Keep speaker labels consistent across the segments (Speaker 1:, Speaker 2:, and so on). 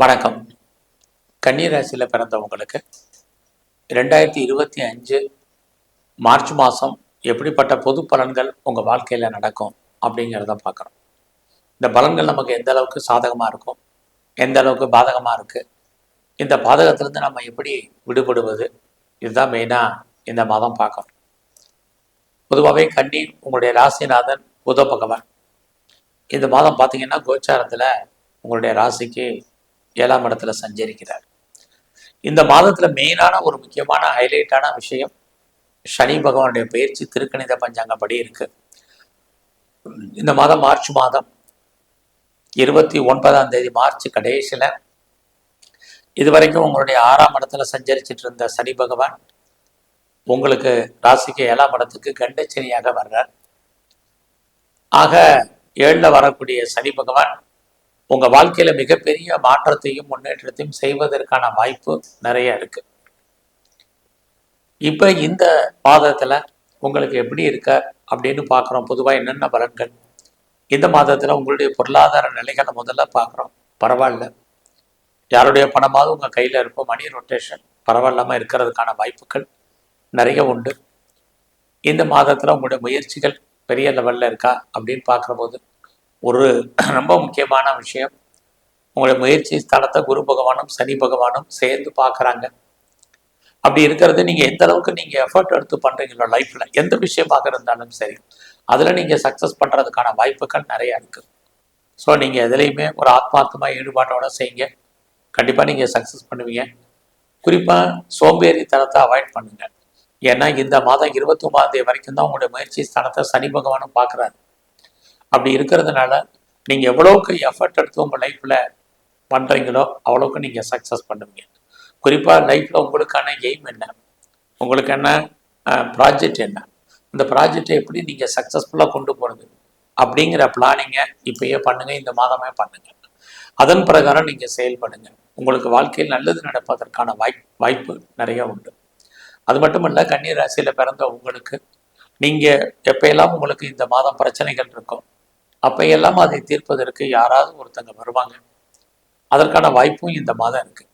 Speaker 1: வணக்கம். கன்னி ராசியில் பிறந்தவங்களுக்கு 2025 மார்ச் மாதம் எப்படிப்பட்ட பொது பலன்கள் உங்கள் வாழ்க்கையில் நடக்கும் அப்படிங்கிறத பார்க்குறோம். இந்த பலன்கள் நமக்கு எந்த அளவுக்கு சாதகமாக இருக்கும், எந்த அளவுக்கு பாதகமாக இருக்குது, இந்த பாதகத்திலேருந்து நம்ம எப்படி விடுபடுவது, இதுதான் மெயினாக இந்த மாதம் பார்க்கணும். பொதுவாகவே கன்னி உங்களுடைய ராசிநாதன் புத பகவான் இந்த மாதம் பார்த்தீங்கன்னா கோச்சாரத்தில் உங்களுடைய ராசிக்கு 7ஆம் இடத்துல சஞ்சரிக்கிறார். இந்த மாதத்தில் மெயினான ஒரு முக்கியமான ஹைலைட்டான விஷயம் சனி பகவானுடைய பயிற்சி திருக்கணித பஞ்சாங்கப்படி இருக்கு. இந்த மாதம் மார்ச் மாதம் 29ஆம் தேதி மார்ச் கடைசியில் இதுவரைக்கும் உங்களுடைய 6ஆம் இடத்துல சஞ்சரிச்சிட்டு இருந்த சனி பகவான் உங்களுக்கு ராசிக்கு 7ஆம் இடத்துக்கு கண்டச்சனியாக வர்றார். ஆக 7ல் வரக்கூடிய சனி பகவான் உங்கள் வாழ்க்கையில் மிகப்பெரிய மாற்றத்தையும் முன்னேற்றத்தையும் செய்வதற்கான வாய்ப்பு நிறைய இருக்கு. இப்போ இந்த மாதத்தில் உங்களுக்கு எப்படி இருக்க அப்படின்னு பார்க்குறோம். பொதுவாக என்னென்ன பலன்கள் இந்த மாதத்தில் உங்களுடைய பொருளாதார நிலைகளை முதல்ல பார்க்குறோம். பரவாயில்ல, யாருடைய பணமாவது உங்கள் கையில் இருக்கும், மணி ரொட்டேஷன் பரவாயில்லாமல் இருக்கிறதுக்கான வாய்ப்புகள் நிறைய உண்டு. இந்த மாதத்தில் உங்களுடைய முயற்சிகள் பெரிய லெவலில் இருக்கா அப்படின்னு பார்க்குற போது ஒரு ரொம்ப முக்கியமான விஷயம், உங்களுடைய முயற்சி ஸ்தலத்தை குரு பகவானும் சனி பகவானும் சேர்ந்து பார்க்குறாங்க. அப்படி இருக்கிறது நீங்கள் எந்த அளவுக்கு நீங்கள் எஃபர்ட் எடுத்து பண்ணுறீங்களோ லைஃப்பில் எந்த விஷயமாக இருந்தாலும் சரி, அதில் நீங்கள் சக்ஸஸ் பண்ணுறதுக்கான வாய்ப்புகள் நிறையா இருக்குது. ஸோ நீங்கள் எதுலேயுமே ஒரு ஆத்மார்த்தமாக ஈடுபாட்டோட செய்யுங்க, கண்டிப்பாக நீங்கள் சக்ஸஸ் பண்ணுவீங்க. குறிப்பாக சோம்பேறித்தனத்தை அவாய்ட் பண்ணுங்கள். ஏன்னா இந்த மாதம் 29ஆம் தேதி வரைக்கும் தான் உங்களுடைய முயற்சி ஸ்தலத்தை சனி பகவானும் பார்க்குறாரு. அப்படி இருக்கிறதுனால நீங்கள் எவ்வளோக்கு எஃபர்ட் எடுத்து உங்கள் லைஃப்பில் பண்ணுறீங்களோ அவ்வளோக்கு நீங்கள் சக்ஸஸ் பண்ணுவீங்க. குறிப்பாக லைஃப்பில் உங்களுக்கான எய்ம் என்ன, உங்களுக்கு என்ன ப்ராஜெக்ட் என்ன, இந்த ப்ராஜெக்டை எப்படி நீங்கள் சக்ஸஸ்ஃபுல்லாக கொண்டு போகிறது அப்படிங்கிற பிளானிங்கை இப்போயே பண்ணுங்கள், இந்த மாதமே பண்ணுங்கள். அதன் பிரகாரம் நீங்கள் செயல்படுங்க. உங்களுக்கு வாழ்க்கையில் நல்லது நடப்பதற்கான வாய்ப்பு நிறைய உண்டு. அது மட்டும் இல்லை, கன்னி ராசியில் பிறந்த உங்களுக்கு நீங்கள் எப்போயெல்லாம் உங்களுக்கு இந்த மாதம் பிரச்சனைகள் இருக்கும் அப்பையெல்லாம் அதை தீர்ப்பதற்கு யாராவது ஒருத்தங்க வருவாங்க. அதற்கான வாய்ப்பும் இந்த மாதம் இருக்கு.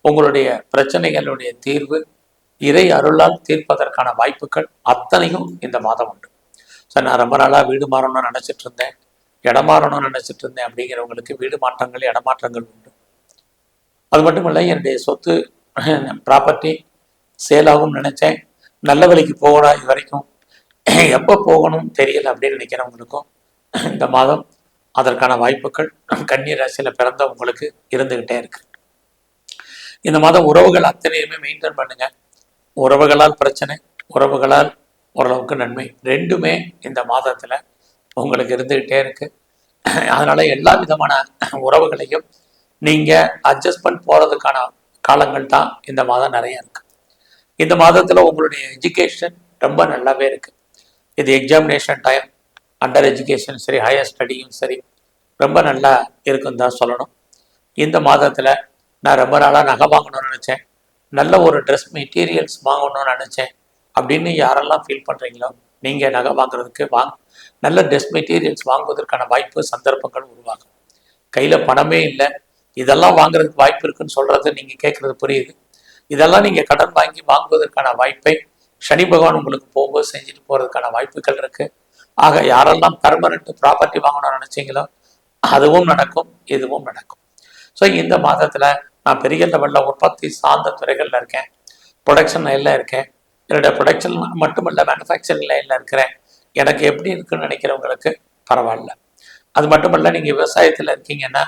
Speaker 1: உங்களுடைய பிரச்சனைகளுடைய தீர்வு இறை அருளால் தீர்ப்பதற்கான வாய்ப்புகள் அத்தனையும் இந்த மாதம் உண்டு. சார், நான் ரொம்ப நாளாக வீடு மாறணும்னு நினச்சிட்டு இருந்தேன், இடம் மாறணும்னு நினச்சிட்டு இருந்தேன் அப்படிங்கிறவங்களுக்கு வீடு மாற்றங்கள் இடமாற்றங்கள் உண்டு. அது மட்டும் இல்லை, என்னுடைய சொத்து ப்ராப்பர்ட்டி சேலாகும் நினைச்சேன், நல்ல வழிக்கு போகணும், இது வரைக்கும் எப்போ போகணும் தெரியல அப்படின்னு நினைக்கிறவங்களுக்கும் இந்த மாதம் அதற்கான வாய்ப்புகள் கன்னி ராசியில் பிறந்த உங்களுக்கு இருந்துகிட்டே இருக்கு. இந்த மாதம் உறவுகள் அத்தனையுமே மெயின்டைன் பண்ணுங்க. உறவுகளால் பிரச்சனை, உறவுகளால் ஓரளவுக்கு நன்மை, ரெண்டுமே இந்த மாதத்தில் உங்களுக்கு இருந்துகிட்டே இருக்கு. அதனால எல்லா விதமான உறவுகளையும் நீங்கள் அட்ஜஸ்ட்மெண்ட் போகிறதுக்கான காலங்கள் தான் இந்த மாதம் நிறைய இருக்கு. இந்த மாதத்தில் உங்களுடைய எஜுகேஷன் ரொம்ப நல்லாவே இருக்கு. இது எக்ஸாமினேஷன் டைம், அண்டர் எஜுகேஷன் சரி, ஹையர் ஸ்டடியும் சரி ரொம்ப நல்லா இருக்குன்னு தான் சொல்லணும். இந்த மாதத்தில் நான் ரொம்ப நாளாக நகை வாங்கணும்னு நினச்சேன், நல்ல ஒரு ட்ரெஸ் மெட்டீரியல்ஸ் வாங்கணும்னு நினச்சேன் அப்படின்னு யாரெல்லாம் ஃபீல் பண்ணுறீங்களோ நீங்கள் நகை வாங்குறதுக்கு நல்ல ட்ரெஸ் மெட்டீரியல்ஸ் வாங்குவதற்கான வாய்ப்பு சந்தர்ப்பங்கள் உருவாகும். கையில் பணமே இல்லை, இதெல்லாம் வாங்குறதுக்கு வாய்ப்பு இருக்குன்னு சொல்கிறது நீங்கள் கேட்குறது புரியுது. இதெல்லாம் நீங்கள் கடன் வாங்கி வாங்குவதற்கான வாய்ப்பை சனி பகவான் உங்களுக்கு போகும்போது செஞ்சுட்டு போகிறதுக்கான வாய்ப்புகள் இருக்குது. ஆக யாரெல்லாம் பர்மனெண்ட் ப்ராப்பர்ட்டி வாங்கணும்னு நினச்சிங்களோ அதுவும் நடக்கும், இதுவும் நடக்கும். ஸோ இந்த மாதத்தில் நான் பெரிய லெவலில் உற்பத்தி சார்ந்த துறைகளில் இருக்கேன், ப்ரொடக்ஷன் லைனில் இருக்கேன், என்னுடைய ப்ரொடக்ஷன் மட்டுமல்ல மேனுஃபேக்சரிங் லைனில் இருக்கிறேன். எனக்கு எப்படி இருக்குன்னு நினைக்கிறவங்களுக்கு பரவாயில்ல. அது மட்டுமல்ல, நீங்கள் விவசாயத்தில் இருக்கீங்கன்னா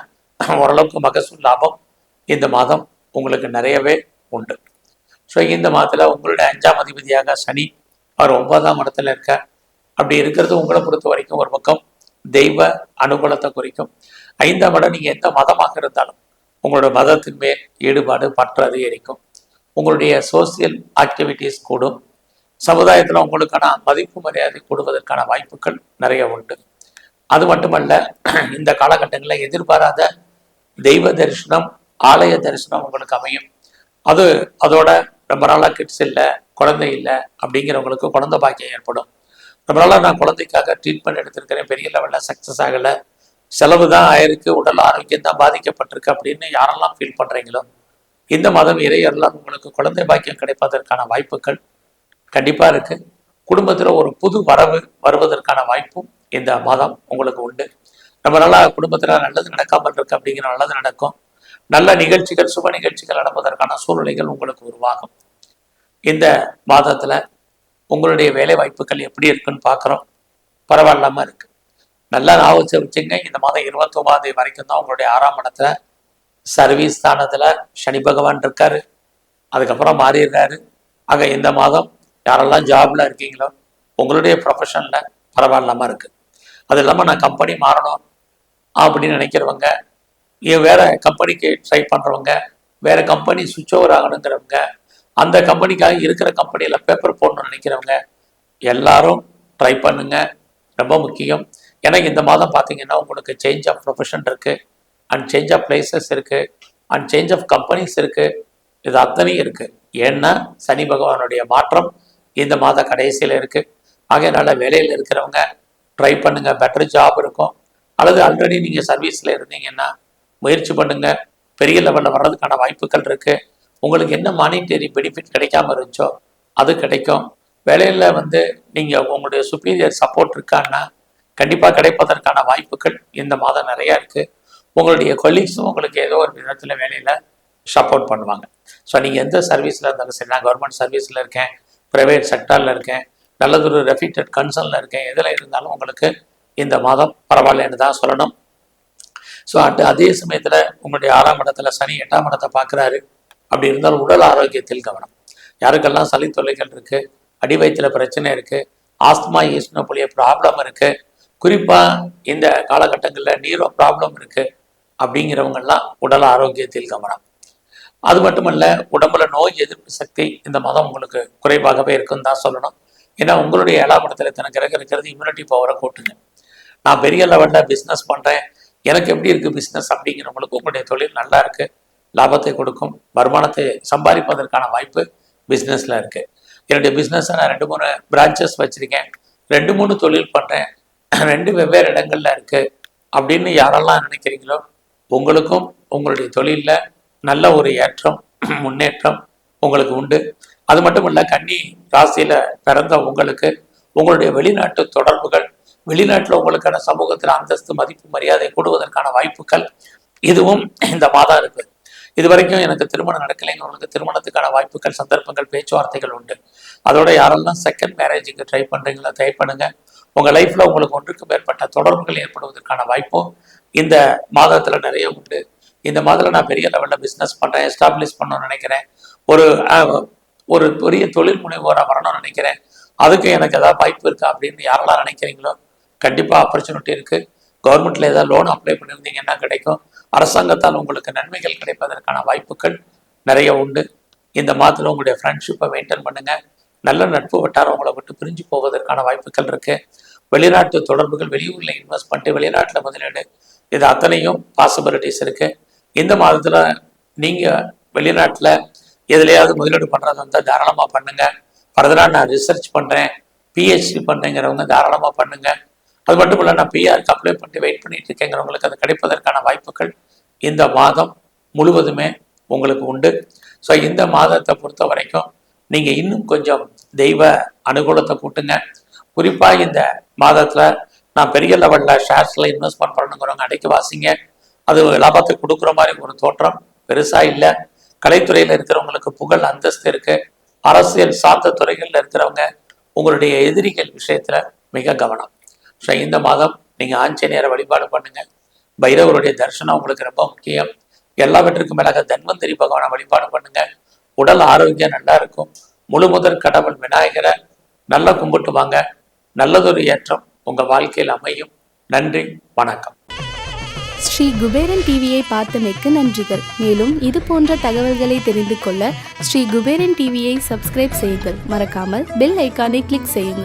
Speaker 1: ஓரளவுக்கு மகசூல் லாபம் இந்த மாதம் உங்களுக்கு நிறையவே உண்டு. ஸோ இந்த மாதத்தில் உங்களுடைய 5ஆம் அதிபதியாக சனி அவர் 9ஆம் இடத்துல இருக்க. அப்படி இருக்கிறது உங்களை பொறுத்த வரைக்கும் ஒரு பக்கம் தெய்வ அனுகூலத்தை குறிக்கும். 5ஆம் இடம் நீங்கள் எந்த மதமாக இருந்தாலும் உங்களோட மதத்தின் மேல் ஈடுபாடு பற்று அதிகரிக்கும். உங்களுடைய சோசியல் ஆக்டிவிட்டீஸ் கூடும். சமுதாயத்தில் உங்களுக்கான மதிப்பு மரியாதை கூடுவதற்கான வாய்ப்புகள் நிறைய உண்டு. அது மட்டுமல்ல, இந்த காலகட்டங்களில் எதிர்பாராத தெய்வ தரிசனம், ஆலய தரிசனம் உங்களுக்கு அமையும். அதோட ரொம்ப நாளாக கிட்ஸ் இல்லை, குழந்தை இல்லை அப்படிங்கிறவங்களுக்கு குழந்தை பாக்கியம் ஏற்படும். ரொம்ப நாளாக நான் குழந்தைக்காக ட்ரீட்மெண்ட் எடுத்திருக்கிறேன், பெரிய லெவலில் சக்ஸஸ் ஆகலை, செலவு தான் ஆயிருக்கு, உடல் ஆரோக்கியம் தான் பாதிக்கப்பட்டிருக்கு அப்படின்னு யாரெல்லாம் ஃபீல் பண்ணுறீங்களோ, இந்த மாதம் இறையெல்லாம் உங்களுக்கு குழந்தை பாக்கியம் கிடைப்பதற்கான வாய்ப்புகள் கண்டிப்பாக இருக்குது. குடும்பத்தில் ஒரு புது வரவு வருவதற்கான வாய்ப்பும் இந்த மாதம் உங்களுக்கு உண்டு. ரொம்ப நாளாக குடும்பத்தில் நல்லது நடக்காமல் இருக்கு அப்படிங்கிற நல்லது நடக்கும். நல்ல நிகழ்ச்சிகள், சுப நிகழ்ச்சிகள் நடப்பதற்கான சூழ்நிலைகள் உங்களுக்கு உருவாகும். இந்த மாதத்தில் உங்களுடைய வேலை வாய்ப்புகள் எப்படி இருக்குன்னு பார்க்குறோம். பரவாயில்லாமல் இருக்குது. நல்லா ஞாபகம் வச்சுங்க, இந்த மாதம் 29ஆம் தேதி வரைக்கும் தான் உங்களுடைய 6ஆம் இடத்துல சர்வீஸ் ஸ்தானத்தில் சனி பகவான் இருக்காரு. அதுக்கப்புறம் மாறிடுறாரு. ஆக இந்த மாதம் யாரெல்லாம் ஜாப்ல இருக்கீங்களோ உங்களுடைய ப்ரொஃபஷனில் பரவாயில்லாமல் இருக்குது. அது இல்லாமல் நான் கம்பெனி மாறணும் அப்படின்னு நினைக்கிறவங்க, வேற கம்பெனிக்கு ட்ரை பண்ணுறவங்க, வேற கம்பெனி சுவிட்ச் ஓவர் ஆகணுங்கிறவங்க, அந்த கம்பெனிக்காக இருக்கிற கம்பெனியில் பேப்பர் போடணும்னு நினைக்கிறவங்க எல்லாரும் ட்ரை பண்ணுங்க. ரொம்ப முக்கியம். எனக்கு இந்த மாதம் பார்த்தீங்கன்னா உங்களுக்கு சேஞ்ச் ஆஃப் ப்ரொஃபஷன் இருக்குது, அண்ட் சேஞ்ச் ஆஃப் பிளேசஸ் இருக்குது, அண்ட் சேஞ்ச் ஆஃப் கம்பெனிஸ் இருக்குது. இது அத்தனையும் இருக்குது. ஏன்னா சனி பகவானுடைய மாற்றம் இந்த மாத கடைசியில் இருக்குது. ஆகையனால வேலையில் இருக்கிறவங்க ட்ரை பண்ணுங்கள், பெட்டர் ஜாப் இருக்கும். அல்லது ஆல்ரெடி நீங்கள் சர்வீஸில் இருந்தீங்கன்னா முயற்சி பண்ணுங்கள், பெரிய லெவலில் வர்றதுக்கான வாய்ப்புகள் இருக்குது. உங்களுக்கு என்ன மானிட்டரி பெனிஃபிட் கிடைக்காம இருந்துச்சோ அது கிடைக்கும். வேலையில் நீங்கள் உங்களுடைய சுப்பீரியர் சப்போர்ட் இருக்கான்னா கண்டிப்பாக கிடைப்பதற்கான வாய்ப்புகள் இந்த மாதம் நிறையா இருக்குது. உங்களுடைய கொலீக்ஸும் உங்களுக்கு ஏதோ ஒரு விதத்தில் வேலையில் சப்போர்ட் பண்ணுவாங்க. ஸோ நீங்கள் எந்த சர்வீஸில் இருந்தாலும் சரி, நான் கவர்மெண்ட் சர்வீஸில் இருக்கேன், ப்ரைவேட் செக்டரில் இருக்கேன், நல்லதொரு ரெஃப்யூட்டட் கன்சர்னில் இருக்கேன், எதில் இருந்தாலும் உங்களுக்கு இந்த மாதம் பரவாயில்லன்னு தான் சொல்லணும். ஸோ அதே சமயத்தில் உங்களுடைய 6ஆம் இடத்துல சனி 8ஆம் இடத்தை பார்க்குறாரு. அப்படி இருந்தாலும் உடல் ஆரோக்கியத்தில் கவனம். யாருக்கெல்லாம் சளி தொல்லைகள் இருக்குது, அடி வயிற்றில் பிரச்சனை இருக்குது, ஆஸ்துமா ஈஸ்னோபுலிய ப்ராப்ளம் இருக்குது, குறிப்பாக இந்த காலகட்டங்களில் நீரோ ப்ராப்ளம் இருக்குது அப்படிங்கிறவங்கெல்லாம் உடல் ஆரோக்கியத்தில் கவனம். அது மட்டுமல்ல, உடம்புல நோய் எதிர்ப்பு சக்தி இந்த மாதம் உங்களுக்கு குறைவாகவே இருக்குன்னு தான் சொல்லணும். ஏன்னா உங்களுடைய 7ஆம் இடத்துல தனக்கு இருக்கிறது இம்யூனிட்டி பவரை கூட்டுங்க. நான் பெரிய லெவலில் பிஸ்னஸ் பண்ணுறேன், எனக்கு எப்படி இருக்குது பிஸ்னஸ் அப்படிங்கிறவங்களுக்கு உங்களுடைய தொழில் நல்லா இருக்குது, லாபத்தை கொடுக்கும், வருமானத்தை சம்பாதிப்பதற்கான வாய்ப்பு பிஸ்னஸில் இருக்குது. என்னுடைய பிஸ்னஸை நான் 2-3 பிரான்ச்சஸ் வச்சுருக்கேன், 2-3 தொழில் பண்ணுறேன், 2 வெவ்வேறு இடங்களில் இருக்குது அப்படின்னு யாரெல்லாம் நினைக்கிறீங்களோ உங்களுக்கும் உங்களுடைய தொழிலில் நல்ல ஒரு ஏற்றம், முன்னேற்றம் உங்களுக்கு உண்டு. அது மட்டும் இல்லை, கன்னி ராசியில் பிறந்த உங்களுக்கு உங்களுடைய வெளிநாட்டு தொடர்புகள், வெளிநாட்டில் உங்களுக்கான சமூகத்தில் அந்தஸ்து, மதிப்பு, மரியாதை கூடுவதற்கான வாய்ப்புகள் இதுவும் இந்த மாதம் இருக்குது. இது வரைக்கும் எனக்கு திருமணம் நடக்கலைங்கிறவங்களுக்கு திருமணத்துக்கான வாய்ப்புகள், சந்தர்ப்பங்கள், பேச்சுவார்த்தைகள் உண்டு. அதோட யாரெல்லாம் செகண்ட் மேரேஜுக்கு ட்ரை பண்ணுறீங்களோ ட்ரை பண்ணுங்க. உங்கள் லைஃப்பில் உங்களுக்கு ஒன்றுக்கு மேற்பட்ட தொடர்புகள் ஏற்படுவதற்கான வாய்ப்பும் இந்த மாதத்தில் நிறைய உண்டு. இந்த மாதத்தில் நான் பெரிய லெவலில் பிஸ்னஸ் பண்ணுறேன், எஸ்டாப்ளிஷ் பண்ணணும்னு நினைக்கிறேன், ஒரு பெரிய தொழில் முனைவோராக வரணும்னு நினைக்கிறேன், அதுக்கு எனக்கு ஏதாவது வாய்ப்பு இருக்கா அப்படின்னு யாரெல்லாம் நினைக்கிறீங்களோ கண்டிப்பாக ஆப்பர்ச்சுனிட்டி இருக்குது. கவர்மெண்ட்டில் ஏதாவது லோன் அப்ளை பண்ணியிருந்தீங்கன்னா கிடைக்கும். அரசாங்கத்தால் உங்களுக்கு நன்மைகள் கிடைப்பதற்கான வாய்ப்புகள் நிறைய உண்டு. இந்த மாதத்தில் உங்களுடைய ஃப்ரெண்ட்ஷிப்பை மெயின்டைன் பண்ணுங்கள். நல்ல நட்பு வட்டாரம் உங்களை விட்டு பிரிஞ்சு போவதற்கான வாய்ப்புகள் இருக்குது. வெளிநாட்டு தொடர்புகள், வெளியூரில் இன்வெஸ்ட்மெண்ட்டு, வெளிநாட்டில் முதலீடு, இது அத்தனையும் பாசிபிலிட்டிஸ் இருக்குது. இந்த மாதத்தில் நீங்கள் வெளிநாட்டில் எதுலையாவது முதலீடு பண்ணுறது வந்தால் தாராளமாக பண்ணுங்கள். ஃபர்தராக நான் ரிசர்ச் பண்ணுறேன், பிஹெச்டி பண்ணுறேங்கிறவங்க தாராளமாக பண்ணுங்கள். அது மட்டும் இல்லை, நான் பிஆருக்கு அப்ளை பண்ணிட்டு வெயிட் பண்ணிட்டு இருக்கேங்கிறவங்களுக்கு அது கிடைப்பதற்கான வாய்ப்புகள் இந்த மாதம் முழுவதுமே உங்களுக்கு உண்டு. ஸோ இந்த மாதத்தை பொறுத்த வரைக்கும் நீங்கள் இன்னும் கொஞ்சம் தெய்வ அனுகூலத்தை கூட்டுங்க. குறிப்பாக இந்த மாதத்தில் நான் பெரிய லெவலில் ஷேர்ஸில் இன்வெஸ்ட்மெண்ட் பண்ணணுங்கிறவங்க அடைக்கி வாசிங்க. அது லாபத்தை கொடுக்குற மாதிரி ஒரு தோற்றம் பெருசாக இல்லை. கலைத்துறையில் இருக்கிறவங்களுக்கு புகழ், அந்தஸ்து இருக்குது. அரசியல் சார்ந்த துறைகளில் இருக்கிறவங்க உங்களுடைய எதிரிகள் விஷயத்தில் மிக கவனம். ஸோ இந்த மாதம் நீங்கள் ஆஞ்சநேயரை வழிபாடு பண்ணுங்கள். பைரவருடைய தரிசனம் உங்களுக்கு ரொம்ப முக்கியம். எல்லாவற்றுக்கும் மேலாக தன்வந்திரி பகவானை வழிபாடு பண்ணுங்கள். உடல் ஆரோக்கியம் நல்லா இருக்கும். முழு முதற் கடவுள் விநாயகரை நல்லா கும்பிட்டு வாங்க. நல்லதொரு ஏற்றம் உங்கள் வாழ்க்கையில் அமையும். நன்றி, வணக்கம்.
Speaker 2: ஸ்ரீ குபேரன் டிவியை பார்த்தமைக்கு நன்றிகள். மேலும் இது போன்ற தகவல்களை தெரிந்து கொள்ள ஸ்ரீ குபேரன் டிவியை சப்ஸ்கிரைப் செய்யுங்கள். மறக்காமல் பெல் ஐக்கானை கிளிக் செய்யுங்கள்.